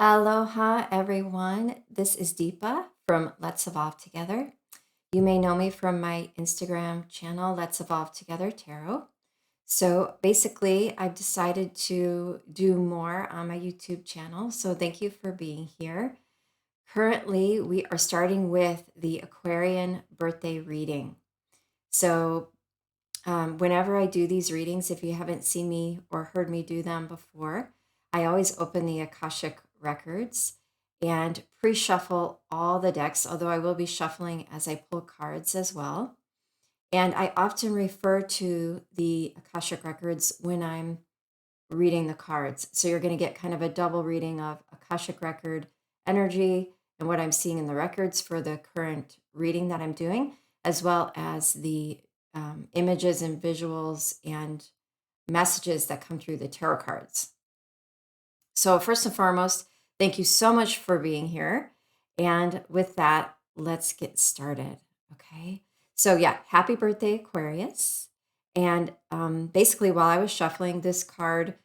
Aloha, everyone. This is Deepa from Let's Evolve Together. You may know me from my Instagram channel, Let's Evolve Together Tarot. So basically, I've decided to do more on my YouTube channel. So thank you for being here. Currently, we are starting with the Aquarian birthday reading. So whenever I do these readings, if you haven't seen me or heard me do them before, I always open the Akashic Records and pre shuffle all the decks, although I will be shuffling as I pull cards as well. And I often refer to the Akashic Records when I'm reading the cards. So you're going to get kind of a double reading of Akashic Record energy and what I'm seeing in the records for the current reading that I'm doing, as well as the images and visuals and messages that come through the tarot cards. So, first and foremost, thank you so much for being here. And with that, let's get started. Okay. So, yeah, happy birthday, Aquarius. And basically, while I was shuffling, this card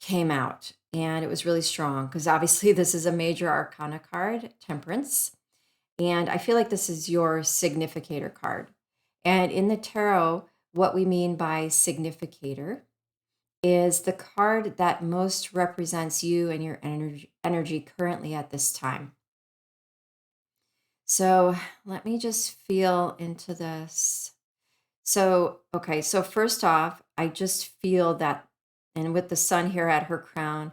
came out and it was really strong because obviously this is a major arcana card, Temperance. And I feel like this is your significator card. And in the tarot, what we mean by significator is the card that most represents you and your energy currently at this time. So let me just feel into this. So, okay, so first off, I just feel that, and with the sun here at her crown,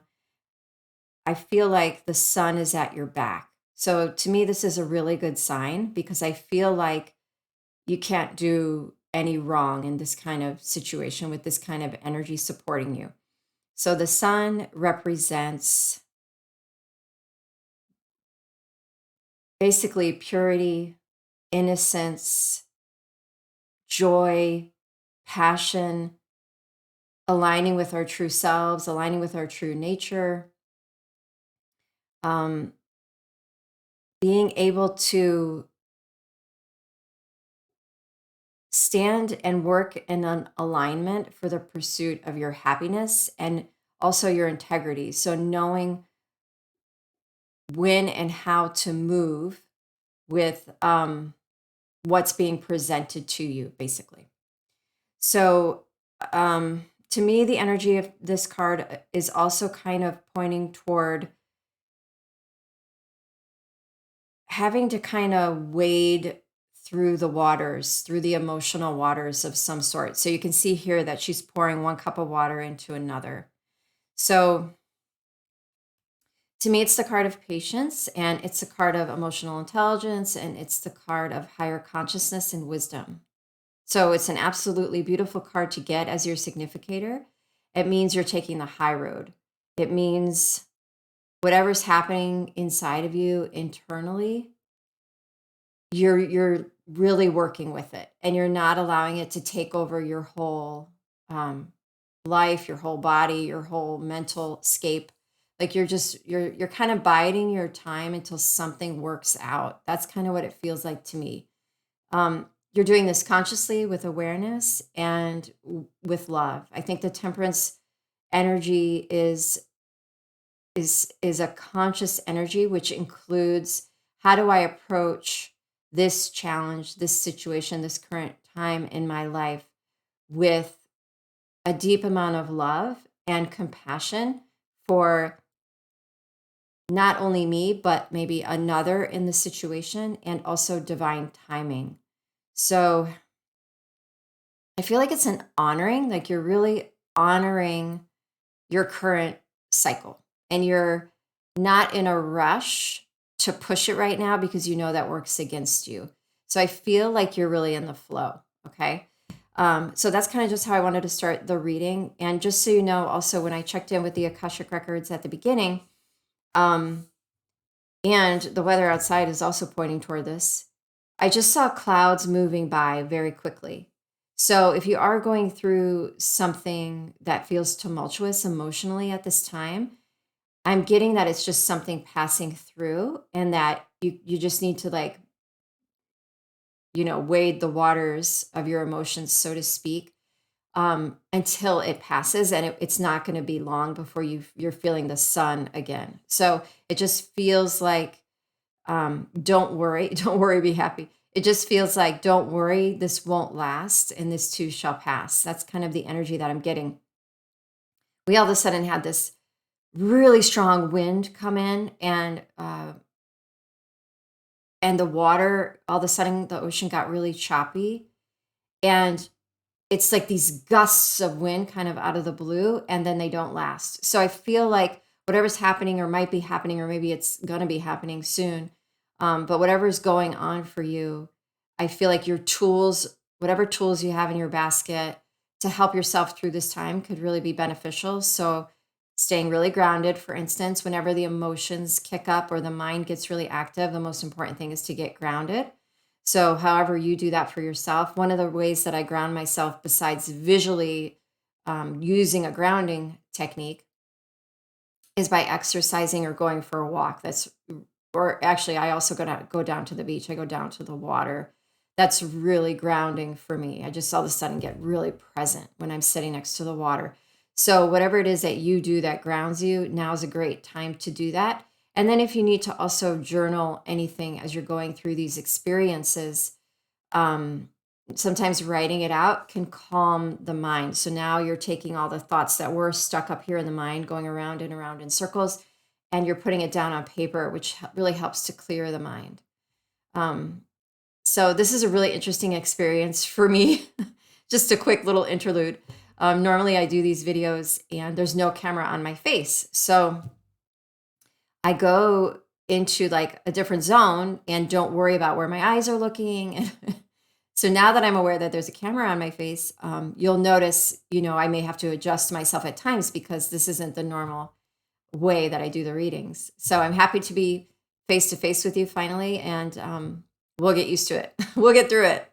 I feel like the sun is at your back. So to me, this is a really good sign because I feel like you can't do any wrong in this kind of situation with this kind of energy supporting you. So the sun represents basically purity, innocence, joy, passion, aligning with our true selves, aligning with our true nature, um, being able to stand and work in an alignment for the pursuit of your happiness and also your integrity. So knowing when and how to move with what's being presented to you, basically. So, to me, the energy of this card is also kind of pointing toward having to kind of wade through the waters, through the emotional waters of some sort. So you can see here that she's pouring one cup of water into another. So to me, it's the card of patience and it's the card of emotional intelligence and it's the card of higher consciousness and wisdom. So it's an absolutely beautiful card to get as your significator. It means you're taking the high road. It means whatever's happening inside of you internally, you're really working with it and you're not allowing it to take over your whole life, your whole body, your whole mental scape. Like you're kind of biding your time until something works out. That's kind of what it feels like to me. You're doing this consciously with awareness and with love. I think the temperance energy is a conscious energy, which includes how do I approach this challenge, this situation, this current time in my life with a deep amount of love and compassion for not only me, but maybe another in the situation, and also divine timing. So I feel like it's an honoring, like you're really honoring your current cycle and you're not in a rush to push it right now because you know that works against you. So I feel like you're really in the flow. Okay. So that's kind of just how I wanted to start the reading. And just so you know, also when I checked in with the Akashic Records at the beginning, um, and the weather outside is also pointing toward this, I just saw clouds moving by very quickly. So if you are going through something that feels tumultuous emotionally at this time, I'm getting that it's just something passing through and that you just need to like, wade the waters of your emotions, so to speak, until it passes, and it's not going to be long before you're feeling the sun again. So it just feels like, don't worry, don't worry, be happy. It just feels like, don't worry, this won't last, and this too shall pass. That's kind of the energy that I'm getting. We all of a sudden had this really strong wind come in, and the water, all of a sudden, the ocean got really choppy, and it's like these gusts of wind kind of out of the blue, and then they don't last. So I feel like whatever's happening or might be happening, or maybe it's going to be happening soon, but whatever's going on for you, I feel like your tools, whatever tools you have in your basket to help yourself through this time, could really be beneficial. So staying really grounded, for instance, whenever the emotions kick up or the mind gets really active, the most important thing is to get grounded. So, however you do that for yourself, one of the ways that I ground myself, besides visually using a grounding technique, is by exercising or going for a walk. Or actually, I also go down to the beach. I go down to the water. That's really grounding for me. I just all of a sudden get really present when I'm sitting next to the water. So, whatever it is that you do that grounds you, now is a great time to do that. And then, if you need to also journal anything as you're going through these experiences, um, sometimes writing it out can calm the mind. So now you're taking all the thoughts that were stuck up here in the mind, going around and around in circles, and you're putting it down on paper, which really helps to clear the mind. Um, so this is a really interesting experience for me. Just a quick little interlude. Normally I do these videos and there's no camera on my face. So I go into like a different zone and don't worry about where my eyes are looking. And so now that I'm aware that there's a camera on my face, you'll notice, I may have to adjust myself at times because this isn't the normal way that I do the readings. So I'm happy to be face to face with you finally, and we'll get used to it. We'll get through it.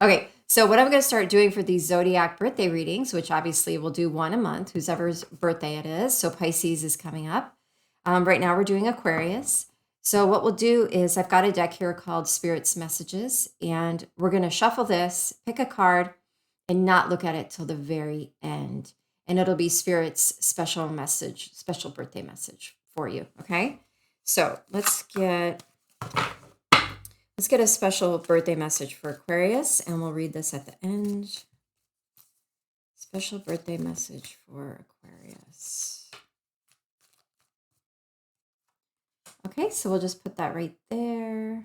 Okay, so what I'm going to start doing for these Zodiac birthday readings, which obviously we'll do one a month, whoever's birthday it is. So Pisces is coming up. Right now we're doing Aquarius. So what we'll do is I've got a deck here called Spirit's Messages, and we're going to shuffle this, pick a card, and not look at it till the very end. And it'll be Spirit's special message, special birthday message for you, okay? So let's get a special birthday message for Aquarius, and we'll read this at the end. Special birthday message for Aquarius. Okay, so we'll just put that right there.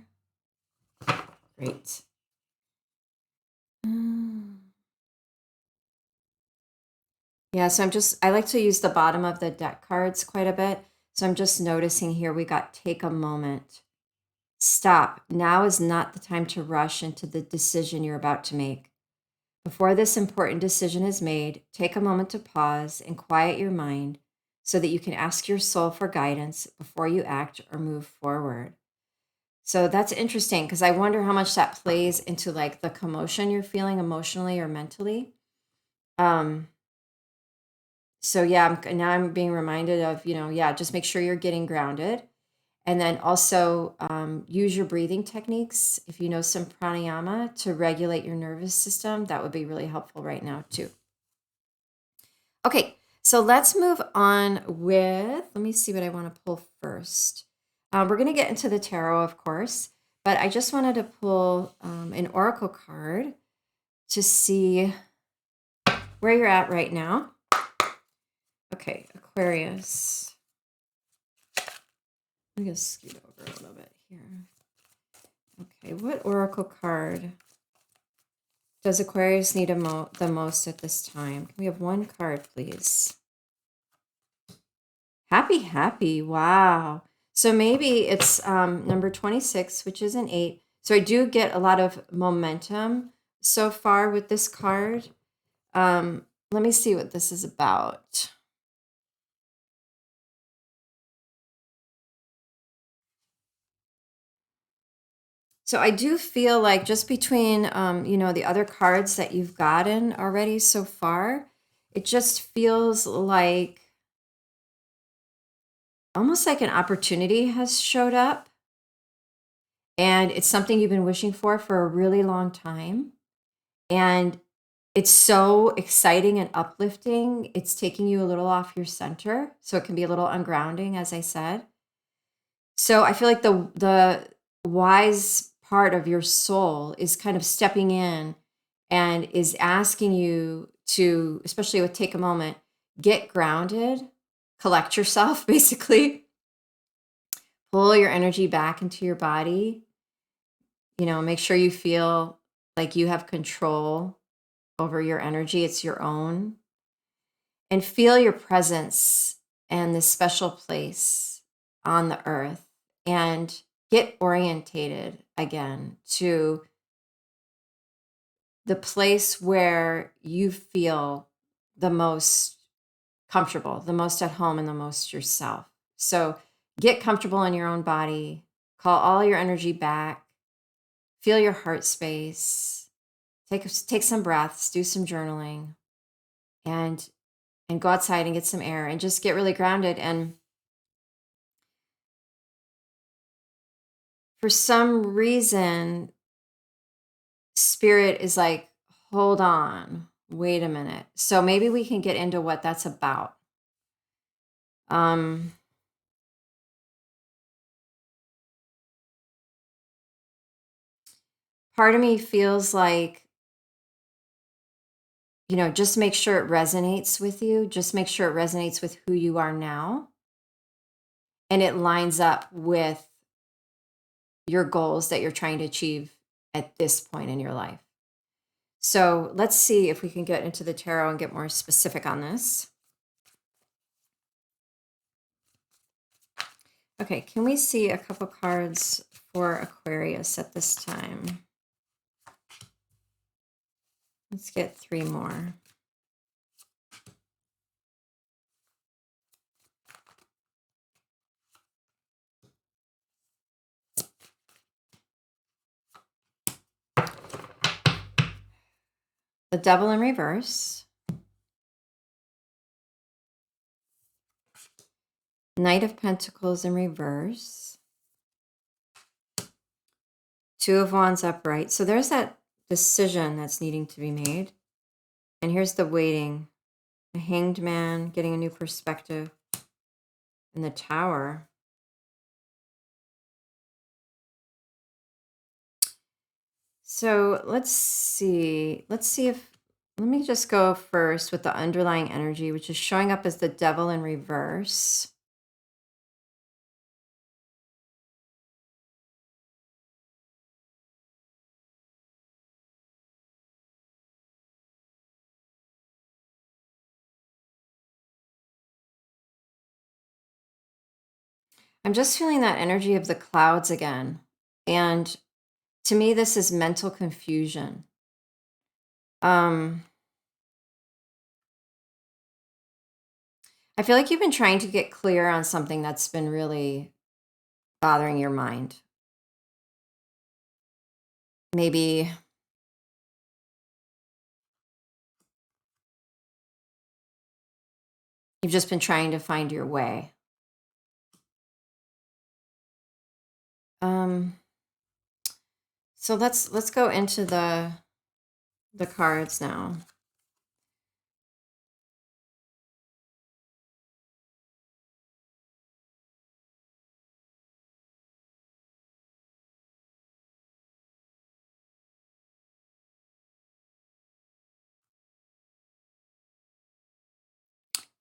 Great. Yeah, so I like to use the bottom of the deck cards quite a bit. So I'm just noticing here we got take a moment. Stop. Now is not the time to rush into the decision you're about to make. Before this important decision is made, take a moment to pause and quiet your mind so that you can ask your soul for guidance before you act or move forward. So that's interesting because I wonder how much that plays into like the commotion you're feeling emotionally or mentally. So yeah, now I'm being reminded of, just make sure you're getting grounded. And then also use your breathing techniques. If you know some pranayama to regulate your nervous system, that would be really helpful right now too. Okay, so let's move on let me see what I want to pull first. We're going to get into the tarot, of course, but I just wanted to pull an oracle card to see where you're at right now. Okay, Aquarius. I'm going to scoot over a little bit here. Okay, what oracle card does Aquarius need the most at this time? Can we have one card, please? Happy. Wow. So maybe it's number 26, which is an 8. So I do get a lot of momentum so far with this card. Let me see what this is about. So I do feel like just between, the other cards that you've gotten already so far, it just feels like almost like an opportunity has showed up. And it's something you've been wishing for a really long time. And It's so exciting and uplifting. It's taking you a little off your center, so it can be a little ungrounding, as I said. So I feel like the wise part of your soul is kind of stepping in and is asking you to, especially with take a moment, get grounded, collect yourself, basically, pull your energy back into your body. Make sure you feel like you have control over your energy. It's your own. And feel your presence and this special place on the earth, and get orientated again to the place where you feel the most comfortable, the most at home, and the most yourself. So get comfortable in your own body, call all your energy back, feel your heart space, take some breaths, do some journaling, and go outside and get some air and just get really grounded. And for some reason, spirit is like, hold on, wait a minute. So maybe we can get into what that's about. Part of me feels like, just make sure it resonates with you. Just make sure it resonates with who you are now. And it lines up with your goals that you're trying to achieve at this point in your life. So let's see if we can get into the tarot and get more specific on this. Okay, can we see a couple cards for Aquarius at this time? Let's get 3 more. The Devil in reverse. Knight of Pentacles in reverse. 2 of Wands upright. So there's that decision that's needing to be made. And here's the waiting. The Hanged Man, getting a new perspective. And the Tower. So let's see. Let me just go first with the underlying energy, which is showing up as the Devil in reverse. I'm just feeling that energy of the clouds again. And to me, this is mental confusion. I feel like you've been trying to get clear on something that's been really bothering your mind. Maybe you've just been trying to find your way. So let's go into the cards now.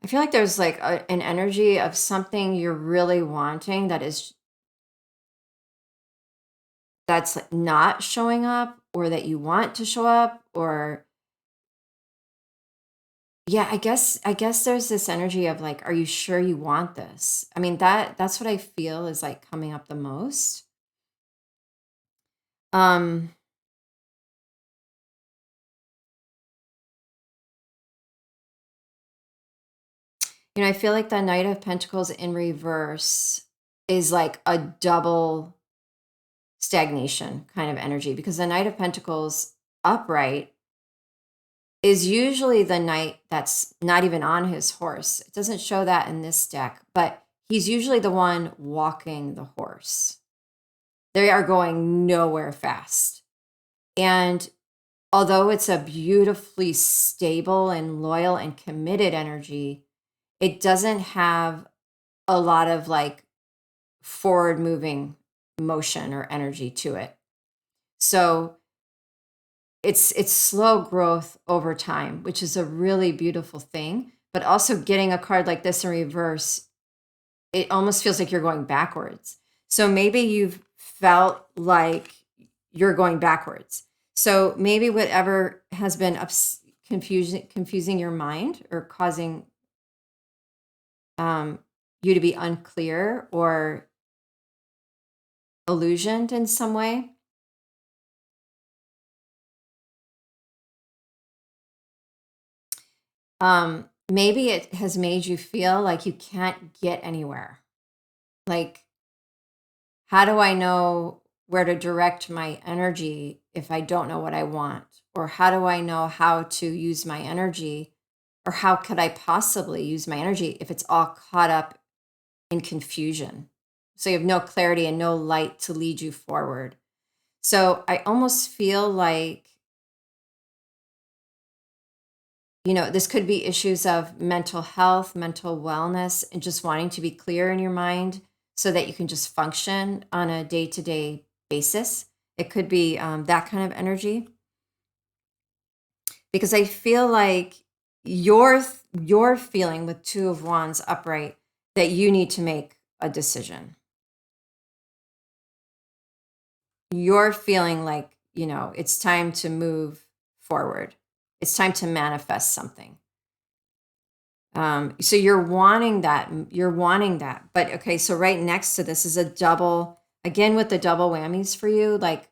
I feel like there's like an energy of something you're really wanting that's not showing up, or that you want to show up, or yeah, I guess there's this energy of like, are you sure you want this? I mean, that's what I feel is like coming up the most. Um I feel like the Knight of Pentacles in reverse is like a double stagnation kind of energy, because the Knight of Pentacles upright is usually the knight that's not even on his horse. It doesn't show that in this deck, but he's usually the one walking the horse. They are going nowhere fast. And although it's a beautifully stable and loyal and committed energy, it doesn't have a lot of like forward moving motion or energy to it. So it's slow growth over time, which is a really beautiful thing. But also getting a card like this in reverse, it almost feels like you're going backwards. So maybe you've felt like you're going backwards. So maybe whatever has been confusing your mind or causing you to be unclear or illusioned in some way, maybe it has made you feel like you can't get anywhere. Like, how do I know where to direct my energy if I don't know what I want? Or how do I know how to use my energy? Or how could I possibly use my energy if it's all caught up in confusion? So you have no clarity and no light to lead you forward. So I almost feel like, this could be issues of mental health, mental wellness, and just wanting to be clear in your mind so that you can just function on a day to day basis. It could be that kind of energy because I feel like you're feeling with Two of Wands upright that you need to make a decision. You're feeling like, it's time to move forward. It's time to manifest something. So you're wanting that. You're wanting that. But okay, so right next to this is a double, again with the double whammies for you. Like,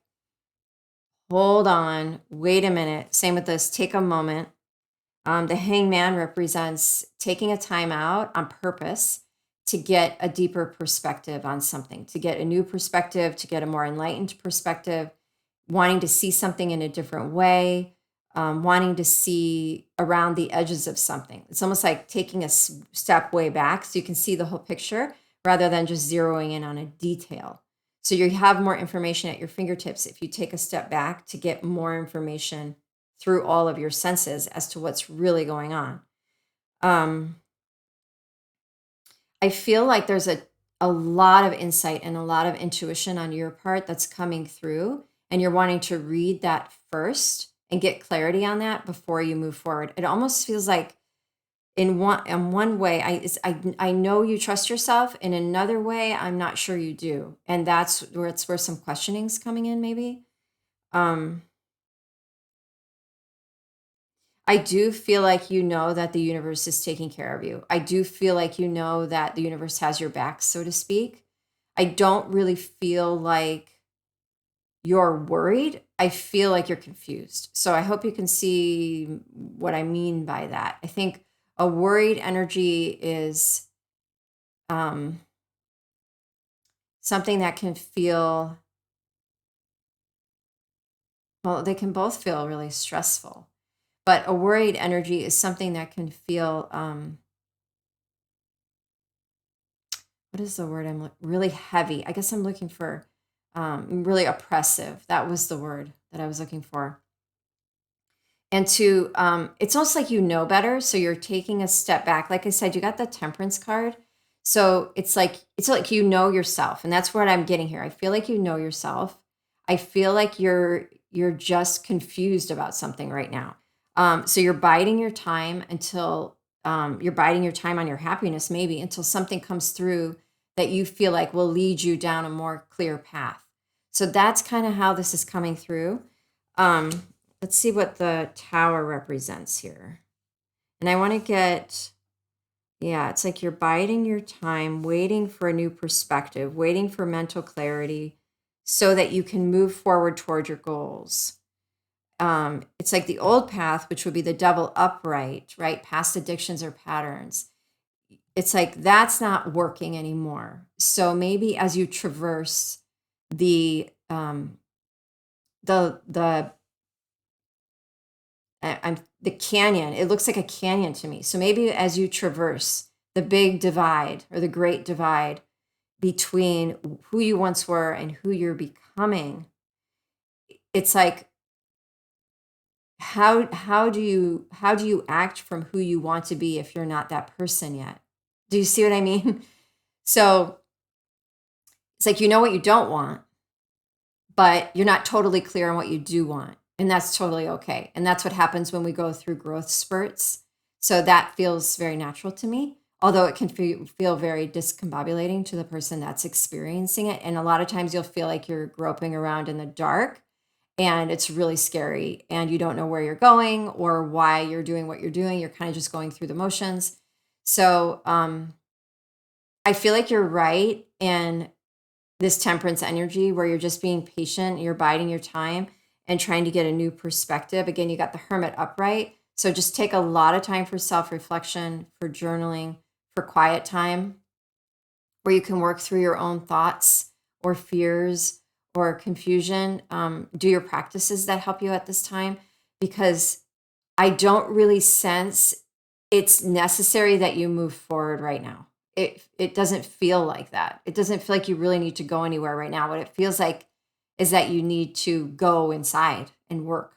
hold on, wait a minute. Same with this, take a moment. The hangman represents taking a time out on purpose to get a deeper perspective on something, to get a new perspective, to get a more enlightened perspective, wanting to see something in a different way, wanting to see around the edges of something. It's almost like taking a step way back so you can see the whole picture rather than just zeroing in on a detail. So you have more information at your fingertips if you take a step back to get more information through all of your senses as to what's really going on. I feel like there's a lot of insight and a lot of intuition on your part that's coming through, and you're wanting to read that first and get clarity on that before you move forward. It almost feels like in one way, I know you trust yourself. In another way, I'm not sure you do, and that's where some questioning's coming in. Maybe. I do feel like that the universe is taking care of you. I do feel like that the universe has your back, so to speak. I don't really feel like you're worried. I feel like you're confused. So I hope you can see what I mean by that. I think a worried energy is something that can feel, well, they can both feel really stressful. But a worried energy is something that can feel, what is the word really heavy. I guess I'm looking for really oppressive. That was the word that I was looking for. And it's almost like better. So you're taking a step back. Like I said, you got the Temperance card. So it's like yourself. And that's what I'm getting here. I feel like you know yourself. I feel like you're just confused about something right now. So you're biding your time until you're biding your time on your happiness, maybe until something comes through that you feel like will lead you down a more clear path. So that's kind of how this is coming through. Let's see what the Tower represents here. And I want to get, it's like you're biding your time, waiting for a new perspective, waiting for mental clarity so that you can move forward toward your goals. It's like the old path, which would be the double upright, right? Past addictions or patterns. It's like that's not working anymore. So maybe as you traverse the the canyon, it looks like a canyon to me. So maybe as you traverse the big divide or the great divide between who you once were and who you're becoming, it's like how do you act from who you want to be if you're not that person yet? Do you see what I mean? So it's like, you know what you don't want, but you're not totally clear on what you do want. And that's totally okay. And that's what happens when we go through growth spurts. So that feels very natural to me, although it can feel very discombobulating to the person that's experiencing it. And a lot of times you'll feel like you're groping around in the dark and it's really scary and you don't know where you're going or why you're doing what you're doing. You're kind of just going through the motions. So I feel like you're right in this temperance energy where you're just being patient, you're biding your time and trying to get a new perspective. Again, you got the hermit upright. So just take a lot of time for self-reflection, for journaling, for quiet time where you can work through your own thoughts or fears or confusion. Do your practices that help you at this time, because I don't really sense it's necessary that you move forward right now. It doesn't feel like that. It doesn't feel like you really need to go anywhere right now. What it feels like is that you need to go inside and work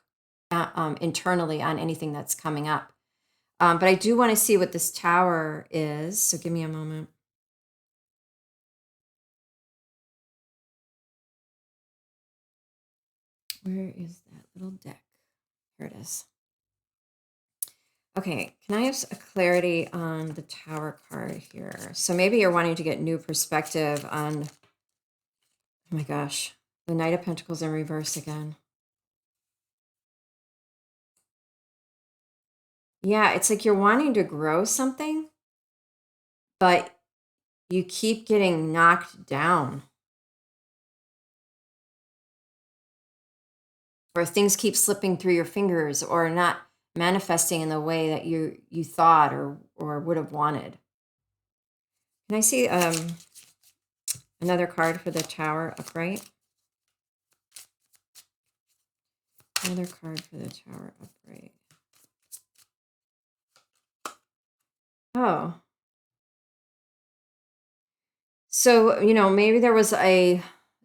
internally on anything that's coming up. But I do want to see what this tower is. So give me a moment. Where is that little deck? Here it is. Okay, can I have a clarity on the Tower card here? So maybe you're wanting to get new perspective on, oh my gosh, the Knight of Pentacles in reverse again. Yeah, it's like you're wanting to grow something, but you keep getting knocked down. Or things keep slipping through your fingers or not manifesting in the way that you thought or would have wanted. Can I see another card for the Tower upright? Another card for the Tower upright. Oh. So, maybe there was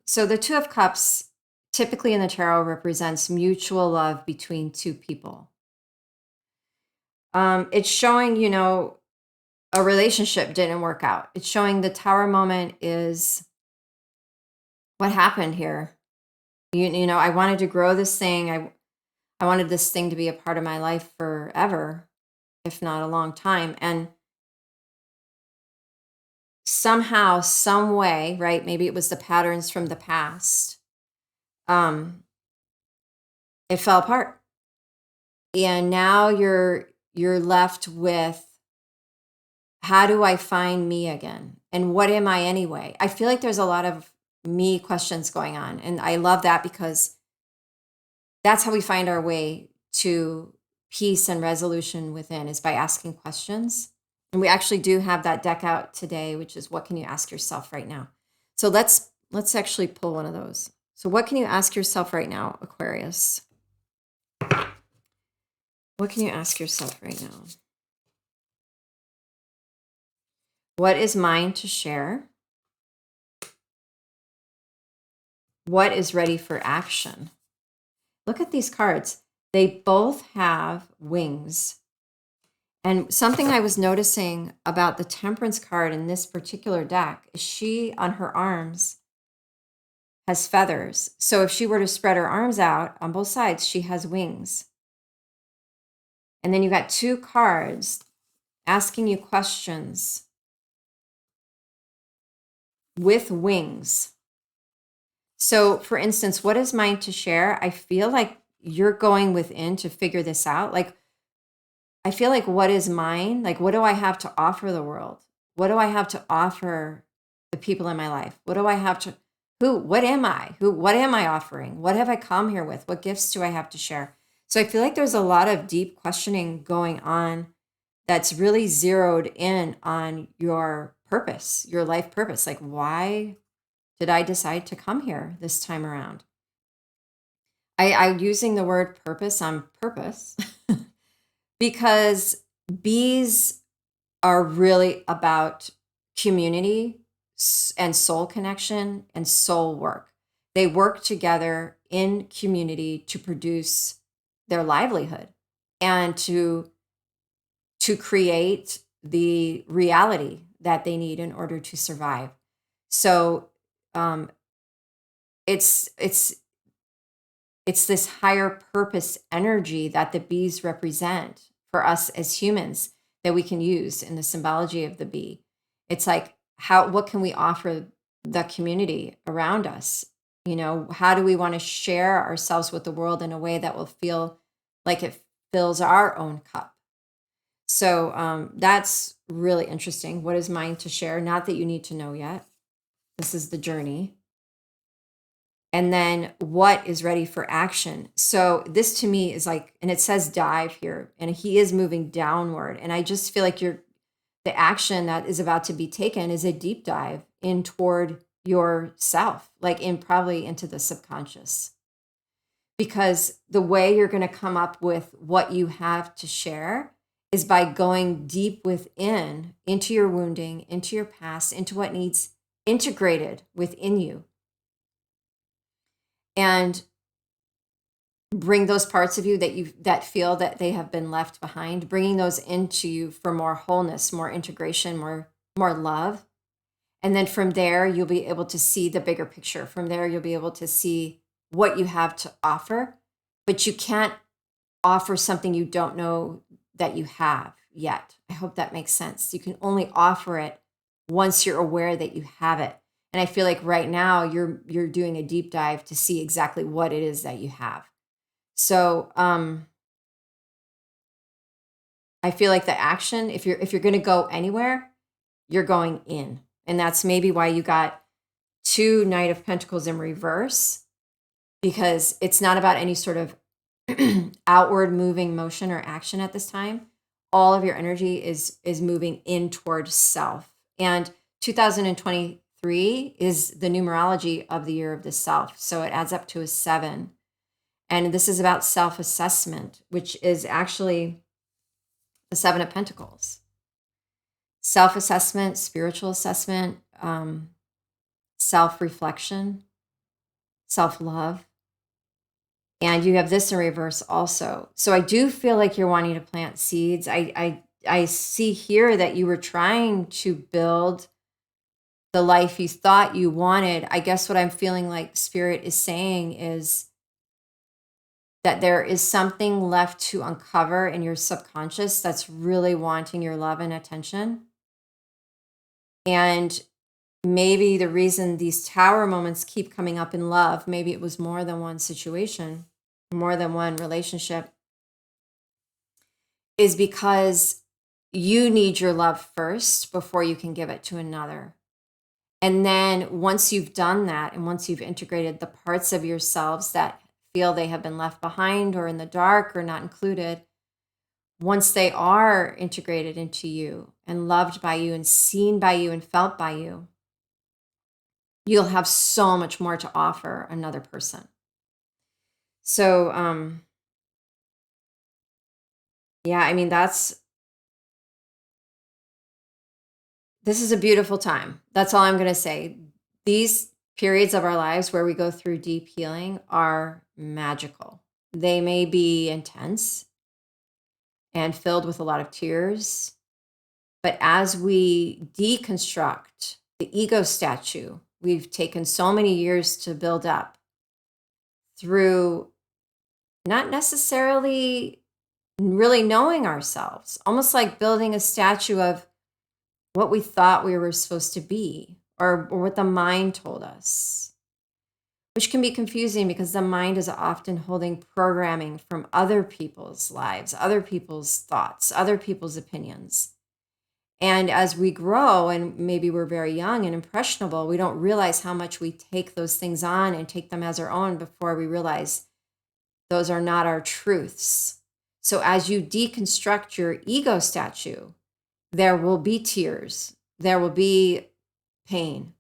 so the Two of Cups typically in the tarot represents mutual love between two people. It's showing, a relationship didn't work out. It's showing the Tower moment is what happened here. I wanted to grow this thing. I wanted this thing to be a part of my life forever, if not a long time. And somehow, some way, right? Maybe it was the patterns from the past. It fell apart. And now you're left with, how do I find me again? And what am I anyway? I feel like there's a lot of me questions going on. And I love that because that's how we find our way to peace and resolution within, is by asking questions. And we actually do have that deck out today, which is what can you ask yourself right now? So let's actually pull one of those. So what can you ask yourself right now, Aquarius? What can you ask yourself right now? What is mine to share? What is ready for action? Look at these cards. They both have wings. And something I was noticing about the Temperance card in this particular deck is she, on her arms, has feathers. So if she were to spread her arms out on both sides, she has wings. And then you got two cards asking you questions with wings. So for instance, what is mine to share? I feel like you're going within to figure this out. Like, I feel like what is mine? Like, what do I have to offer the world? What do I have to offer the people in my life? What do I have to, what am I? What am I offering? What have I come here with? What gifts do I have to share? So I feel like there's a lot of deep questioning going on that's really zeroed in on your purpose, your life purpose. Like, why did I decide to come here this time around? I'm using the word purpose on purpose because bees are really about community and soul connection and soul work. They work together in community to produce their livelihood and to create the reality that they need in order to survive. So um, it's it's it's this higher purpose energy that the bees represent for us as humans that we can use in the symbology of the bee. It's like what can we offer the community around us? You know, how do we want to share ourselves with the world in a way that will feel like it fills our own cup? So that's really interesting. What is mine to share? Not that you need to know yet. This is the journey. And then what is ready for action? So this to me is like, and it says dive here, and he is moving downward. And I just feel like the action that is about to be taken is a deep dive in toward yourself, like in probably into the subconscious. Because the way you're going to come up with what you have to share is by going deep within, into your wounding, into your past, into what needs integrated within you. And bring those parts of you that feel that they have been left behind, bringing those into you for more wholeness, more integration, more love. And then from there, you'll be able to see the bigger picture. From there, you'll be able to see what you have to offer, but you can't offer something you don't know that you have yet. I hope that makes sense. You can only offer it once you're aware that you have it. And I feel like right now you're doing a deep dive to see exactly what it is that you have. So I feel like the action, if you're going to go anywhere, you're going in. And that's maybe why you got 2 Knight of Pentacles in reverse, because it's not about any sort of outward moving motion or action at this time. All of your energy is moving in toward self. And 2023 is the numerology of the year of the self. So it adds up to a 7. And this is about self-assessment, which is actually the 7 of Pentacles. Self-assessment, spiritual assessment, self-reflection, self-love. And you have this in reverse also. So I do feel like you're wanting to plant seeds. I see here that you were trying to build the life you thought you wanted. I guess what I'm feeling like Spirit is saying is that there is something left to uncover in your subconscious that's really wanting your love and attention. And maybe the reason these tower moments keep coming up in love, maybe it was more than one situation, more than one relationship, is because you need your love first before you can give it to another. And then once you've done that, and once you've integrated the parts of yourselves that feel they have been left behind or in the dark or not included, once they are integrated into you and loved by you and seen by you and felt by you, you'll have so much more to offer another person. So, yeah, I mean, this is a beautiful time. That's all I'm going to say. These periods of our lives where we go through deep healing are magical. They may be intense and filled with a lot of tears, but as we deconstruct the ego statue we've taken so many years to build up through not necessarily really knowing ourselves, almost like building a statue of what we thought we were supposed to be or what the mind told us, which can be confusing because the mind is often holding programming from other people's lives, other people's thoughts, other people's opinions. And as we grow, and maybe we're very young and impressionable, we don't realize how much we take those things on and take them as our own before we realize those are not our truths. So as you deconstruct your ego statue, there will be tears, there will be pain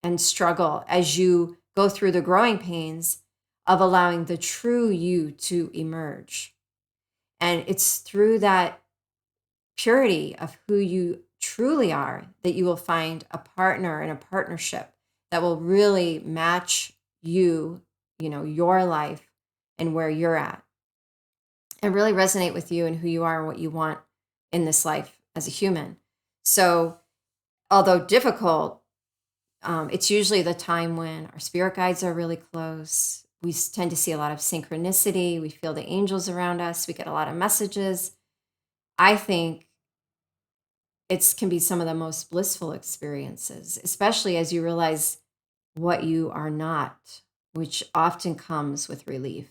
and struggle as you go through the growing pains of allowing the true you to emerge. And it's through that purity of who you truly are that you will find a partner and a partnership that will really match you, your life and where you're at. and really resonate with you and who you are and what you want in this life as a human. So, although difficult, it's usually the time when our spirit guides are really close. We tend to see a lot of synchronicity. We feel the angels around us. We get a lot of messages. I think it can be some of the most blissful experiences, especially as you realize what you are not, which often comes with relief.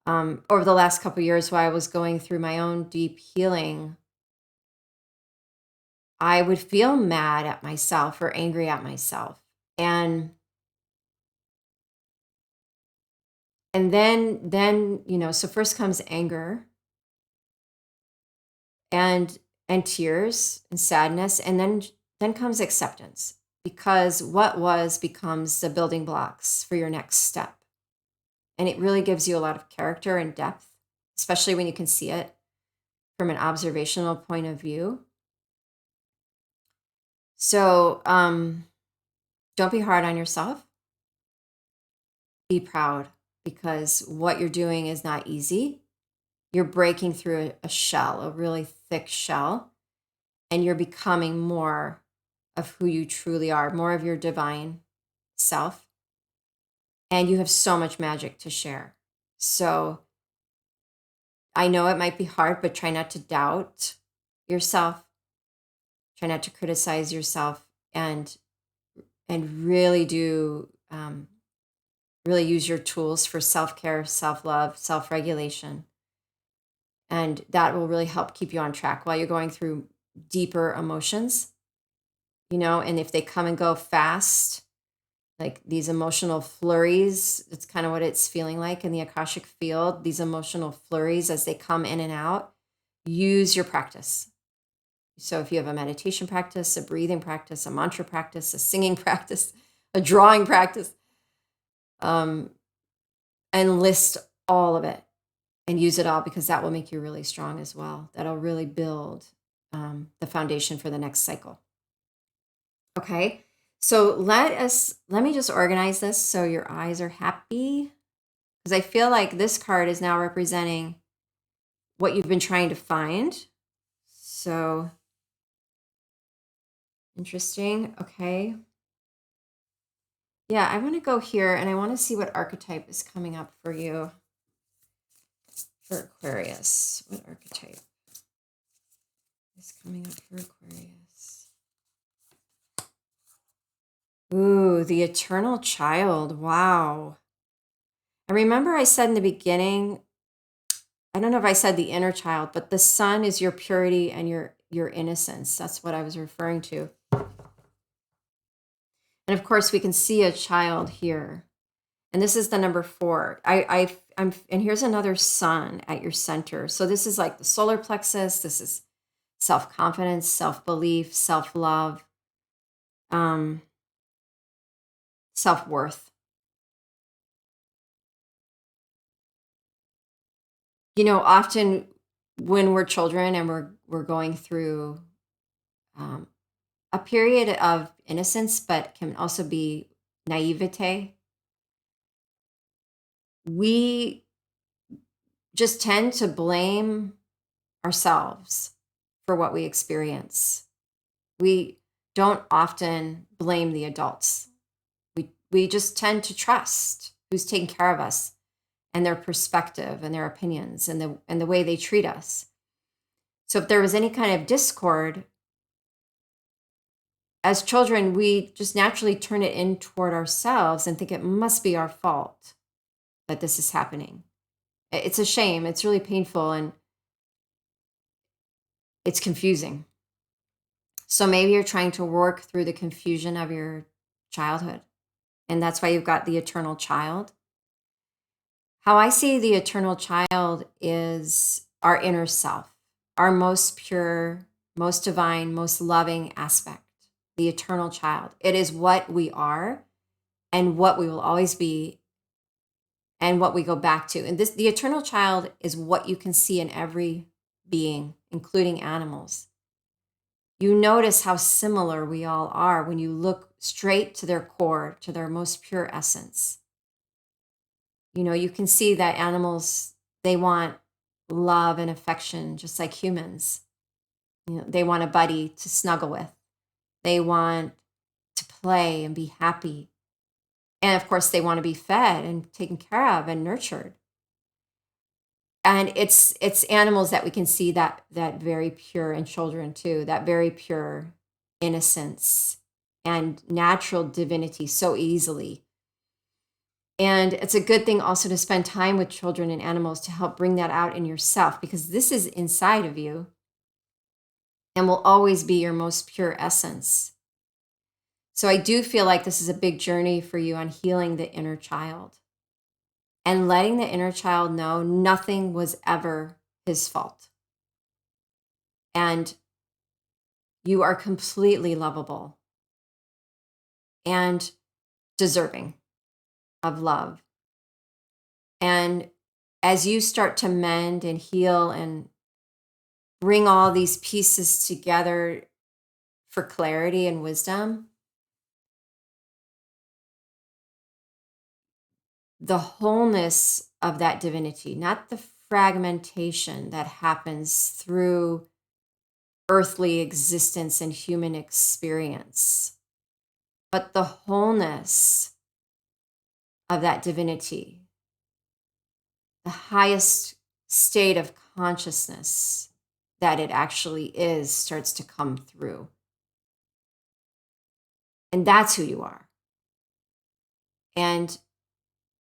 Over the last couple of years, while I was going through my own deep healing, I would feel mad at myself or angry at myself. And then, so first comes anger and tears and sadness, and then comes acceptance, because what was becomes the building blocks for your next step. And it really gives you a lot of character and depth, especially when you can see it from an observational point of view. So don't be hard on yourself. Be proud, because what you're doing is not easy. You're breaking through a shell, a really thick shell, and you're becoming more of who you truly are, more of your divine self. And you have so much magic to share. So I know it might be hard, but try not to doubt yourself. Try not to criticize yourself, and really do really use your tools for self-care, self-love, self-regulation. And that will really help keep you on track while you're going through deeper emotions, and if they come and go fast, like these emotional flurries, it's kind of what it's feeling like in the Akashic field, these emotional flurries as they come in and out. Use your practice. So if you have a meditation practice, a breathing practice, a mantra practice, a singing practice, a drawing practice, and list all of it and use it all, because that will make you really strong as well. That'll really build the foundation for the next cycle. Okay, so let me just organize this so your eyes are happy, because I feel like this card is now representing what you've been trying to find. So interesting. Okay. Yeah, I want to go here and I want to see what archetype is coming up for you for Aquarius. What archetype is coming up for Aquarius? Ooh, the eternal child. Wow. And remember I said in the beginning, I don't know if I said the inner child, but the sun is your purity and your innocence. That's what I was referring to. And of course, we can see a child here. And this is the number 4. And here's another sun at your center. So this is like the solar plexus. This is self-confidence, self-belief, self-love, self-worth. Often when we're children and we're going through a period of innocence, but can also be naivete, we just tend to blame ourselves for what we experience. We don't often blame the adults. We just tend to trust who's taking care of us and their perspective and their opinions and the way they treat us. So if there was any kind of discord, as children, we just naturally turn it in toward ourselves and think it must be our fault that this is happening. It's a shame. It's really painful and it's confusing. So maybe you're trying to work through the confusion of your childhood. And that's why you've got the eternal child. How I see the eternal child is our inner self, our most pure, most divine, most loving aspect, the eternal child. It is what we are and what we will always be and what we go back to. And the eternal child is what you can see in every being, including animals. You notice how similar we all are when you look straight to their core, to their most pure essence. You can see that animals They want love and affection just like humans. They want a buddy to snuggle with. They want to play and be happy. And of course, they want to be fed and taken care of and nurtured. And it's animals that we can see that very pure in children too, that very pure innocence and natural divinity so easily. And it's a good thing also to spend time with children and animals to help bring that out in yourself, because this is inside of you and will always be your most pure essence. So I do feel like this is a big journey for you on healing the inner child and letting the inner child know nothing was ever his fault. And you are completely lovable and deserving of love. And as you start to mend and heal and bring all these pieces together for clarity and wisdom, the wholeness of that divinity, not the fragmentation that happens through earthly existence and human experience, but the wholeness of that divinity, the highest state of consciousness that it actually is, starts to come through. And that's who you are. And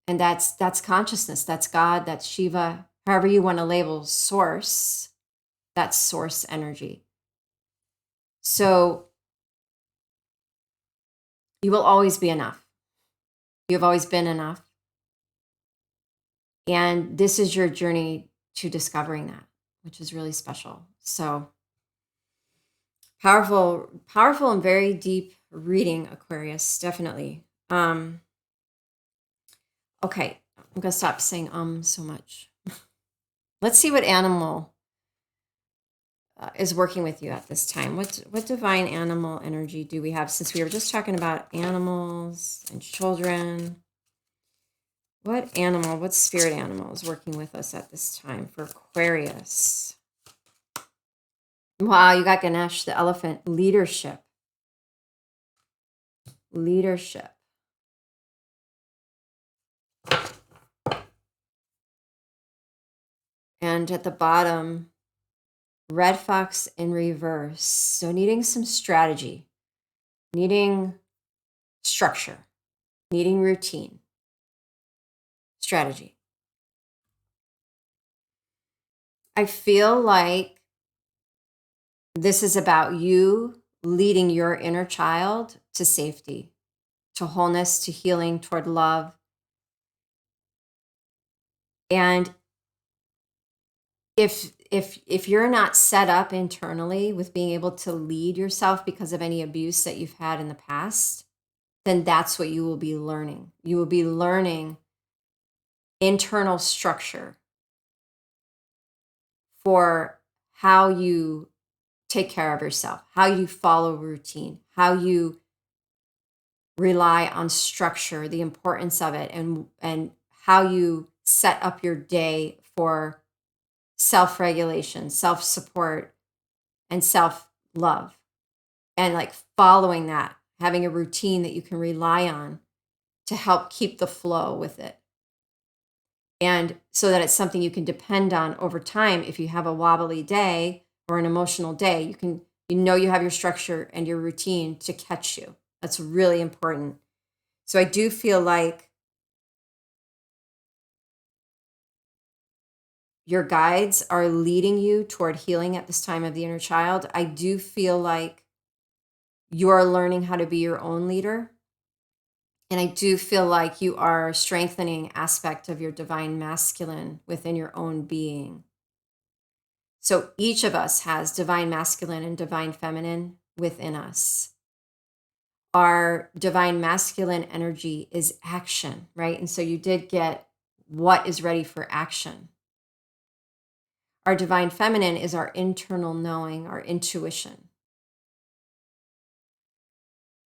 that's consciousness, that's God, that's Shiva, however you want to label source, that's source energy. So you will always be enough. You've always been enough. And this is your journey to discovering that, which is really special. So powerful and very deep reading, Aquarius, definitely. Okay, I'm gonna stop saying so much. Let's see what animal is working with you at this time. What divine animal energy do we have? Since we were just talking about animals and children, what spirit animal is working with us at this time for Aquarius? Wow, you got Ganesh, the elephant. Leadership. And at the bottom, red fox in reverse. So needing some strategy, needing structure, needing routine, strategy. I feel like this is about you leading your inner child to safety, to wholeness, to healing, toward love. And if you're not set up internally with being able to lead yourself because of any abuse that you've had in the past, then that's what you will be learning. You will be learning internal structure for how you take care of yourself, how you follow routine, how you rely on structure, the importance of it, and how you set up your day for self-regulation, self-support, and self-love. And like following that, having a routine that you can rely on to help keep the flow with it. And so that it's something you can depend on over time. If you have a wobbly day or an emotional day, you have your structure and your routine to catch you. That's really important. So I do feel like your guides are leading you toward healing at this time of the inner child. I do feel like you're learning how to be your own leader. And I do feel like you are strengthening aspect of your divine masculine within your own being. So each of us has divine masculine and divine feminine within us. Our divine masculine energy is action, right? And so you did get what is ready for action. Our divine feminine is our internal knowing, our intuition.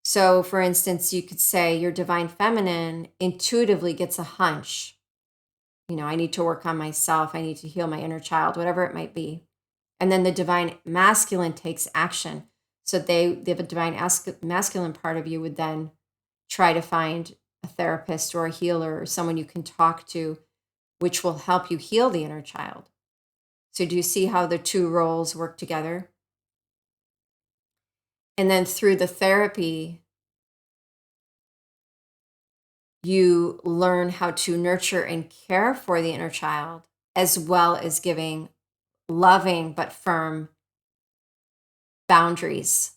So, for instance, you could say your divine feminine intuitively gets a hunch I need to work on myself. I need to heal my inner child, whatever it might be. And then the divine masculine takes action. So they have a divine masculine part of you would then try to find a therapist or a healer or someone you can talk to, which will help you heal the inner child. So do you see how the two roles work together? And then through the therapy, you learn how to nurture and care for the inner child, as well as giving loving but firm boundaries,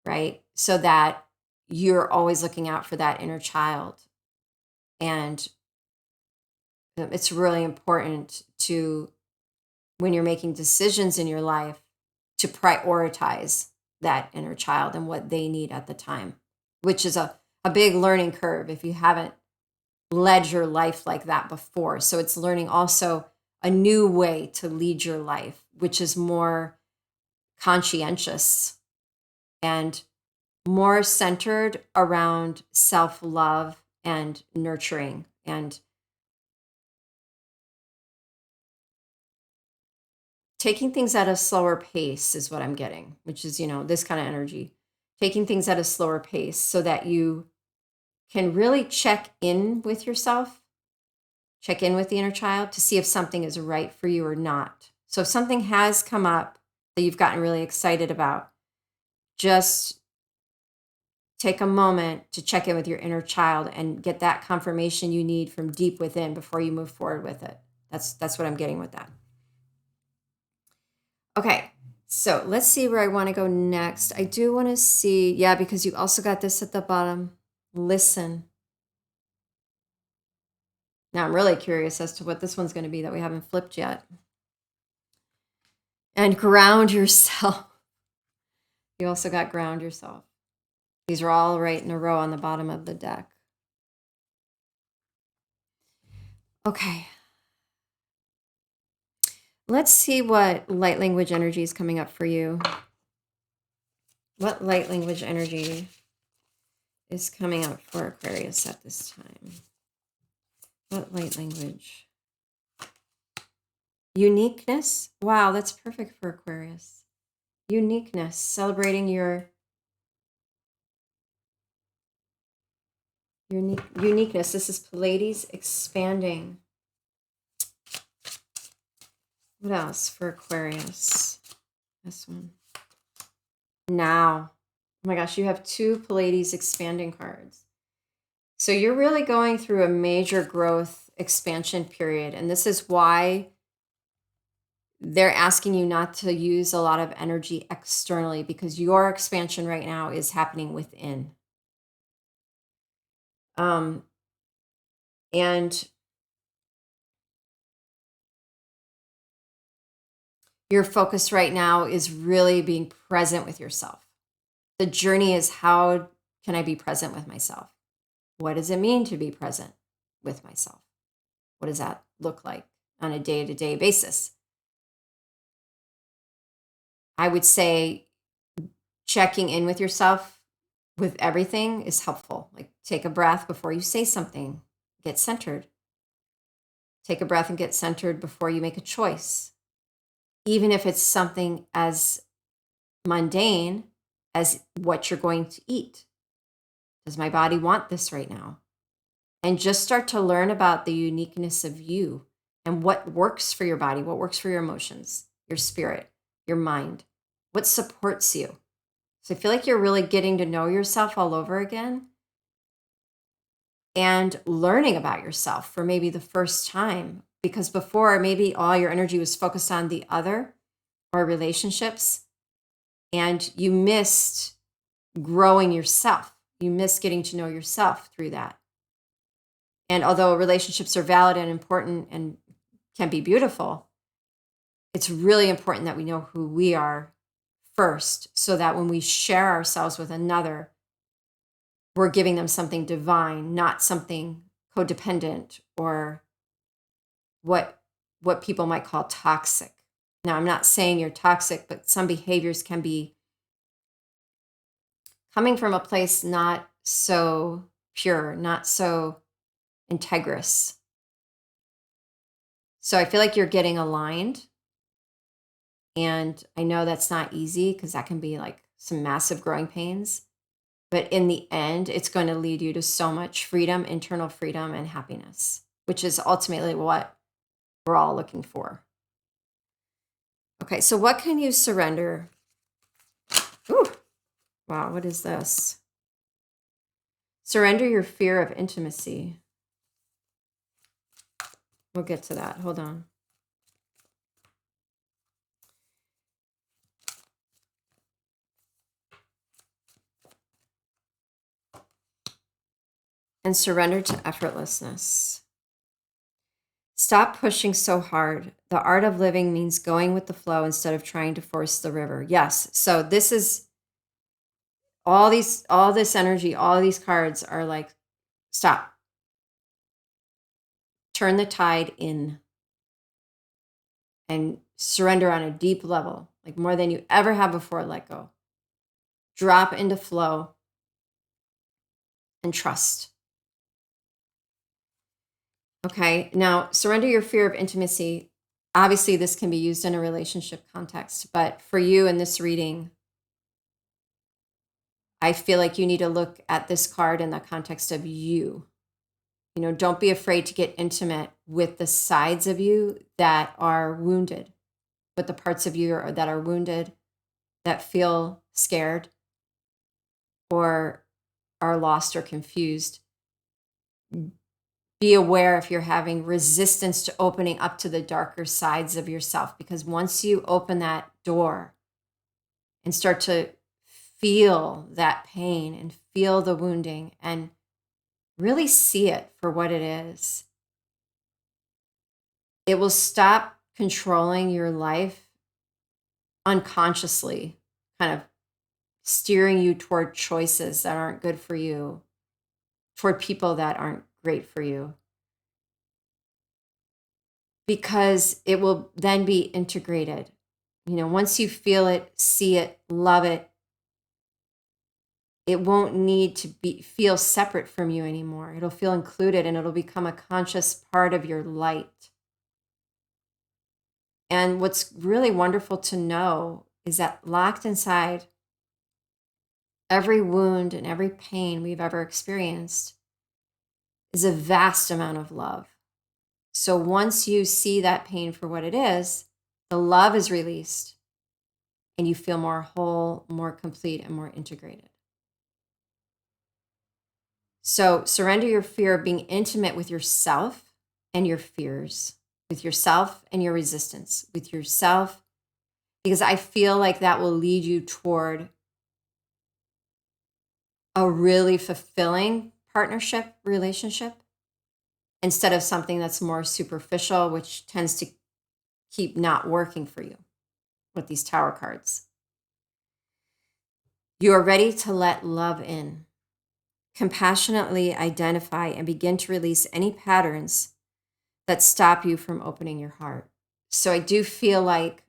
right? So that you're always looking out for that inner child. And it's really important to, when you're making decisions in your life, to prioritize that inner child and what they need at the time, which is a big learning curve if you haven't led your life like that before. So it's learning also a new way to lead your life, which is more conscientious and more centered around self-love and nurturing and taking things at a slower pace is what I'm getting, which is, this kind of energy. Taking things at a slower pace so that you can really check in with yourself, check in with the inner child to see if something is right for you or not. So if something has come up that you've gotten really excited about, just take a moment to check in with your inner child and get that confirmation you need from deep within before you move forward with it. That's what I'm getting with that. Okay, so let's see where I want to go next. I do want to see, yeah, because you also got this at the bottom. Listen. Now I'm really curious as to what this one's going to be that we haven't flipped yet. And ground yourself. You also got ground yourself. These are all right in a row on the bottom of the deck. Okay. Let's see what light language energy is coming up for you. What light language energy is coming up for Aquarius at this time? What light language? Uniqueness? Wow, that's perfect for Aquarius. Uniqueness, celebrating your uniqueness. This is Pleiades expanding. What else for Aquarius? This one. Now. Oh my gosh, you have two Pleiades expanding cards. So you're really going through a major growth expansion period. And this is why they're asking you not to use a lot of energy externally, because your expansion right now is happening within. And your focus right now is really being present with yourself. The journey is, how can I be present with myself? What does it mean to be present with myself? What does that look like on a day-to-day basis? I would say checking in with yourself with everything is helpful. Like, take a breath before you say something. Get centered. Take a breath and get centered before you make a choice. Even if it's something as mundane as what you're going to eat. Does my body want this right now? And just start to learn about the uniqueness of you and what works for your body, what works for your emotions, your spirit, your mind, what supports you. So I feel like you're really getting to know yourself all over again and learning about yourself for maybe the first time, because before maybe all your energy was focused on the other or relationships, and you missed growing yourself. You missed getting to know yourself through that. And although relationships are valid and important and can be beautiful, it's really important that we know who we are first, so that when we share ourselves with another, we're giving them something divine, not something codependent or what people might call toxic. Now, I'm not saying you're toxic, but some behaviors can be coming from a place not so pure, not so integrous. So I feel like you're getting aligned. And I know that's not easy because that can be like some massive growing pains. But in the end, it's going to lead you to so much freedom, internal freedom, and happiness, which is ultimately what we're all looking for. Okay, so what can you surrender? Ooh, wow, what is this? Surrender your fear of intimacy. We'll get to that. Hold on. And surrender to effortlessness. Stop pushing so hard. The art of living means going with the flow instead of trying to force the river. Yes. So this is all this energy, all these cards are like, stop. Turn the tide in and surrender on a deep level, like more than you ever have before. Let go. Drop into flow and trust. Okay. Now, surrender your fear of intimacy. Obviously, this can be used in a relationship context, but for you in this reading, I feel like you need to look at this card in the context of you. You know, don't be afraid to get intimate with the sides of you that are wounded, with the parts of you that are wounded, that feel scared or are lost or confused. Be aware if you're having resistance to opening up to the darker sides of yourself, because once you open that door and start to feel that pain and feel the wounding and really see it for what it is, it will stop controlling your life unconsciously, kind of steering you toward choices that aren't good for you, toward people that aren't great for you, because it will then be integrated. You know, once you feel it, see it, love it, it won't need to feel separate from you anymore. It'll feel included and it'll become a conscious part of your light. And what's really wonderful to know is that locked inside every wound and every pain we've ever experienced is a vast amount of love. So once you see that pain for what it is, the love is released and you feel more whole, more complete, and more integrated. So surrender your fear of being intimate with yourself and your fears, with yourself and your resistance, with yourself, because I feel like that will lead you toward a really fulfilling partnership, relationship, instead of something that's more superficial, which tends to keep not working for you with these tower cards. You are ready to let love in. Compassionately identify and begin to release any patterns that stop you from opening your heart. So I do feel like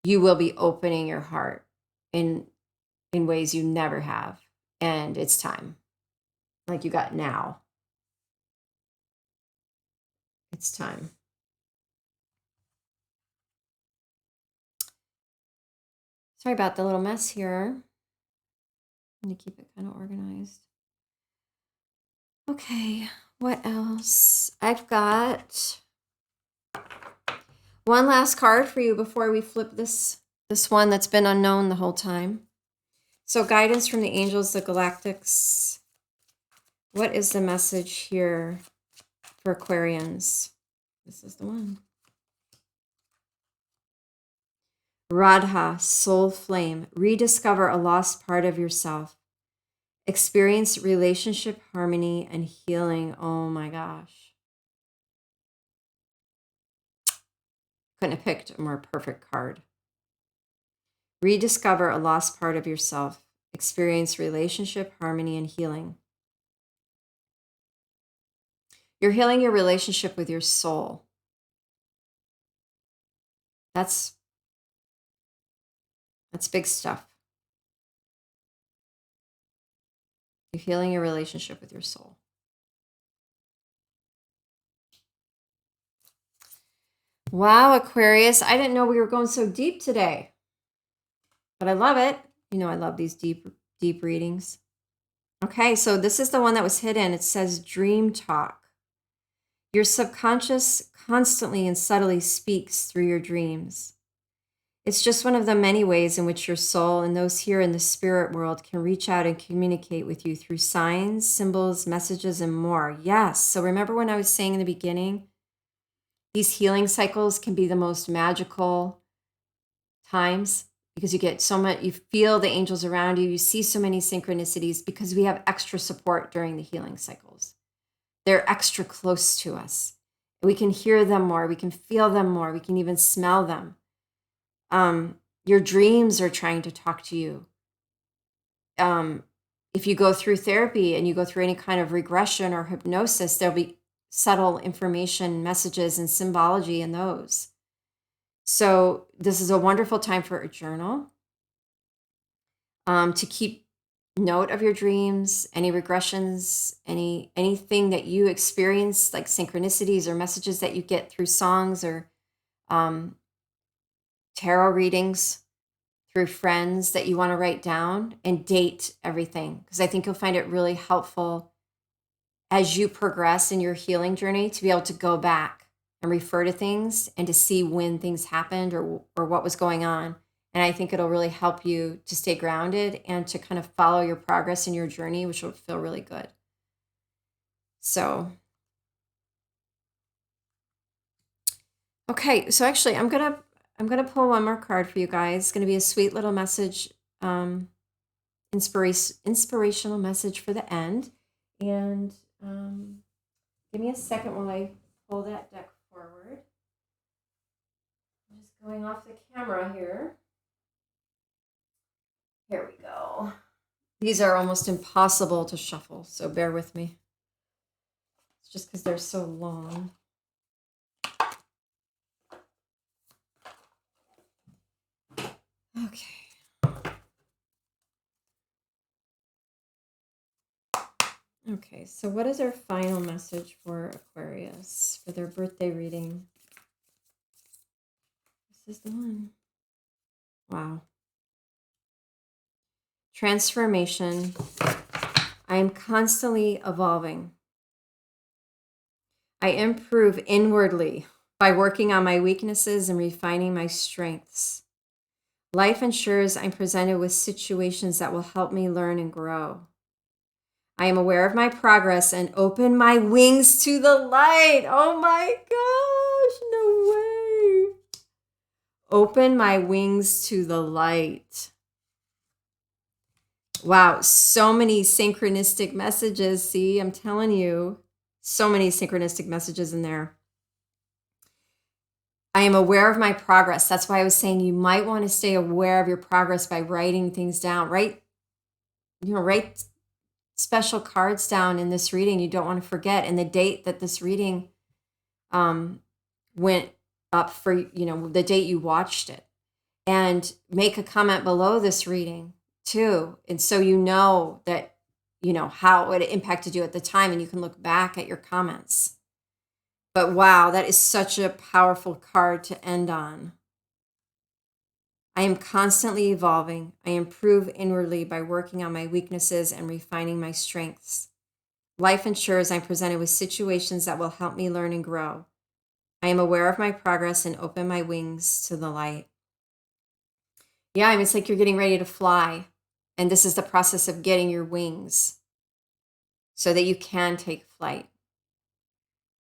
you will be opening your heart in ways you never have. And it's time. Like you got now. It's time. Sorry about the little mess here. I'm going to keep it kind of organized. Okay, what else? I've got one last card for you before we flip this one that's been unknown the whole time. So guidance from the angels, the galactics. What is the message here for Aquarians? This is the one. Radha, soul flame, rediscover a lost part of yourself. Experience relationship harmony and healing. Oh my gosh. Couldn't have picked a more perfect card. Rediscover a lost part of yourself. Experience relationship harmony and healing. You're healing your relationship with your soul. That's big stuff. You're healing your relationship with your soul. Wow, Aquarius, I didn't know we were going so deep today, but I love it. You know, I love these deep readings. Okay, so this is the one that was hidden. It says dream talk. Your subconscious constantly and subtly speaks through your dreams. It's just one of the many ways in which your soul and those here in the spirit world can reach out and communicate with you through signs, symbols, messages, and more. Yes. So remember when I was saying in the beginning, these healing cycles can be the most magical times because you get so much, you feel the angels around you, you see so many synchronicities because we have extra support during the healing cycles. They're extra close to us. We can hear them more, we can feel them more, we can even smell them. Your dreams are trying to talk to you. If you go through therapy and you go through any kind of regression or hypnosis, there'll be subtle information, messages, and symbology in those. So this is a wonderful time for a journal, to keep note of your dreams, any regressions, anything that you experience, like synchronicities or messages that you get through songs or tarot readings, through friends that you want to write down and date everything. Because I think you'll find it really helpful as you progress in your healing journey to be able to go back and refer to things and to see when things happened or what was going on. And I think it'll really help you to stay grounded and to kind of follow your progress in your journey, which will feel really good. So, okay. So actually I'm gonna pull one more card for you guys. It's gonna be a sweet little message, inspirational message for the end. And give me a second while I pull that deck forward. I'm just going off the camera here. Here we go. These are almost impossible to shuffle, so bear with me. It's just because they're so long. Okay. Okay, so what is our final message for Aquarius for their birthday reading? This is the one. Wow. Transformation. I am constantly evolving. I improve inwardly by working on my weaknesses and refining my strengths. Life ensures I'm presented with situations that will help me learn and grow. I am aware of my progress and open my wings to the light. Oh my gosh, no way. Open my wings to the light. Wow, so many synchronistic messages. See, I'm telling you, so many synchronistic messages in there. I am aware of my progress. That's why I was saying you might want to stay aware of your progress by writing things down. Write special cards down in this reading you don't want to forget, and the date that this reading went up for, the date you watched it. And make a comment below this reading too. And so you know that, how it impacted you at the time, and you can look back at your comments. But wow, that is such a powerful card to end on. I am constantly evolving. I improve inwardly by working on my weaknesses and refining my strengths. Life ensures I'm presented with situations that will help me learn and grow. I am aware of my progress and open my wings to the light. Yeah, it's like you're getting ready to fly. And this is the process of getting your wings so that you can take flight.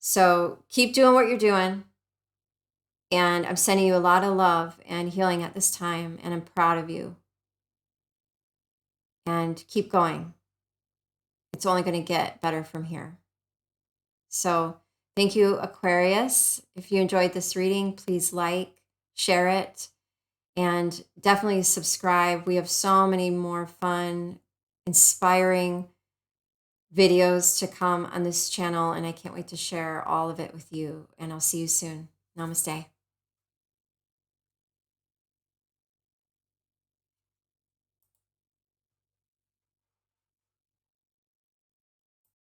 So keep doing what you're doing. And I'm sending you a lot of love and healing at this time. And I'm proud of you. And keep going. It's only going to get better from here. So thank you, Aquarius. If you enjoyed this reading, please like, share it, and definitely subscribe. We have so many more fun, inspiring videos to come on this channel, and I can't wait to share all of it with you. And I'll see you soon. Namaste.